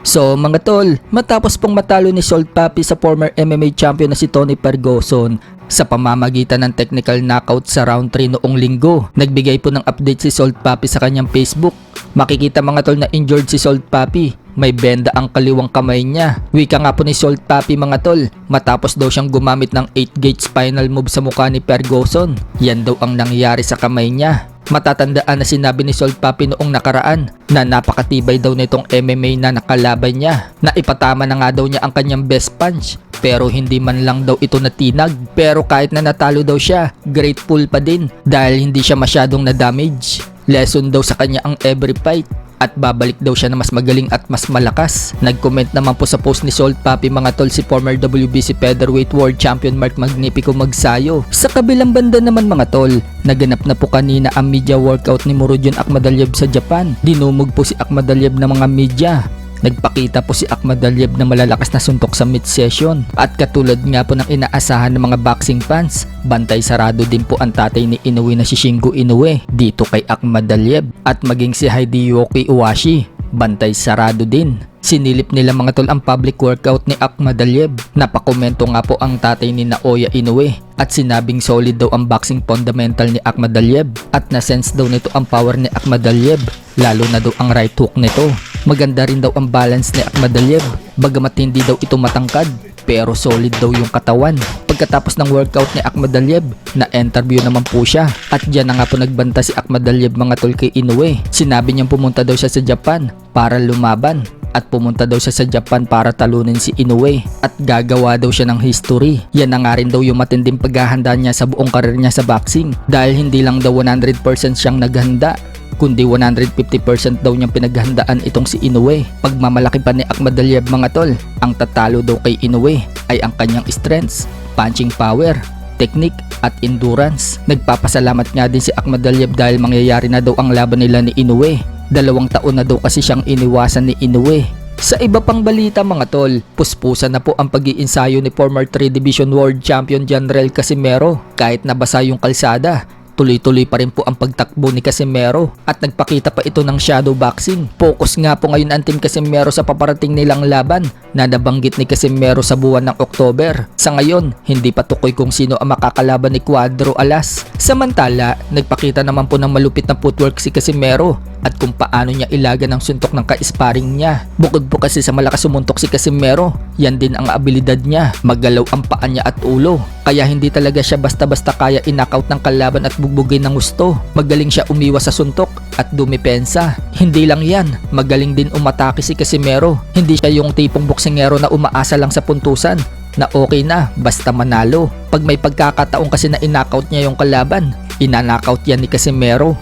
So mga tol, matapos pong matalo ni Salt Papi sa former MMA champion na si Tony Ferguson sa pamamagitan ng technical knockout sa round 3 noong linggo, nagbigay po ng update si Salt Papi sa kanyang Facebook. Makikita mga tol na injured si Salt Papi, may benda ang kaliwang kamay niya. Wika nga po ni Salt Papi mga tol, matapos daw siyang gumamit ng 8-gate spinal move sa mukha ni Ferguson. Yan daw ang nangyari sa kamay niya. Matatandaan na sinabi ni Salt Papi noong nakaraan na napakatibay daw nitong MMA na nakalaban niya, na ipatama na nga daw niya ang kanyang best punch pero hindi man lang daw ito natinag. Pero kahit na natalo daw siya, grateful pa din dahil hindi siya masyadong na-damage. Lesson daw sa kanya ang every fight at babalik daw siya na mas magaling at mas malakas. Nag-comment naman po sa post ni Salt Papi mga tol si former WBC Featherweight World Champion Mark Magnifico Magsayo. Sa kabilang banda naman mga tol, naganap na po kanina ang media workout ni Murodjon Akhmadaliev sa Japan. Dinumog po si Akhmadaliev ng mga media. Nagpakita po si Akhmadaliev na malalakas na suntok sa mid-session. At katulad nga po ng inaasahan ng mga boxing fans, bantay sarado din po ang tatay ni Inoue na si Shingo Inoue dito kay Akhmadaliev. At maging si Hideyoki Iwashi, bantay sarado din. Sinilip nila mga tol ang public workout ni Akhmadaliev. Napakomento nga po ang tatay ni Naoya Inoue at sinabing solid daw ang boxing fundamental ni Akhmadaliev at na-sense daw nito ang power ni Akhmadaliev, lalo na daw ang right hook nito. Maganda rin daw ang balance ni Akhmadaliev, bagamat hindi daw ito matangkad pero solid daw yung katawan. Pagkatapos ng workout ni Akhmadaliev, na-interview naman po siya at diyan na nga po nagbanta si Akhmadaliev mga tol kay Inoue. Sinabi niyang pumunta daw siya sa Japan para lumaban at pumunta daw siya sa Japan para talunin si Inoue at gagawa daw siya ng history. Yan na nga rin daw yung matinding paghahanda niya sa buong karir niya sa boxing dahil hindi lang daw 100% siyang naghanda, kundi 150% daw niyang pinaghandaan itong si Inoue. Pagmamalaki pa ni Akhmadaliev mga tol, ang tatalo daw kay Inoue ay ang kanyang strengths, punching power, technique at endurance. Nagpapasalamat nga din si Akhmadaliev dahil mangyayari na daw ang laban nila ni Inoue. 2 taon na daw kasi siyang iniwasan ni Inoue. Sa iba pang balita mga tol, puspusan na po ang pag-iinsayo ni former 3 Division World Champion Janrell Casimero. Kahit nabasa yung kalsada, tuloy-tuloy pa rin po ang pagtakbo ni Casimero at nagpakita pa ito ng shadow boxing. Focus nga po ngayon ang Team Casimero sa paparating nilang laban na nabanggit ni Casimero sa buwan ng October. Sa ngayon, hindi pa tukoy kung sino ang makakalaban ni Cuadro Alas. Samantala, nagpakita naman po ng malupit na footwork si Casimero at kung paano niya ilaga ng suntok ng ka-sparring niya. Bukod po kasi sa malakas sumuntok si Casimero, yan din ang abilidad niya, maggalaw ang paa niya at ulo. Kaya hindi talaga siya basta-basta kaya in-knockout ng kalaban at bugbugin ng gusto. Magaling siya umiwas sa suntok at dumipensa. Hindi lang yan, magaling din umatake si Casimero. Hindi siya yung tipong boksingero na umaasa lang sa puntusan na okay na basta manalo. Pag may pagkakataon kasi na in-knockout niya yung kalaban, ina-knockout yan ni Casimero.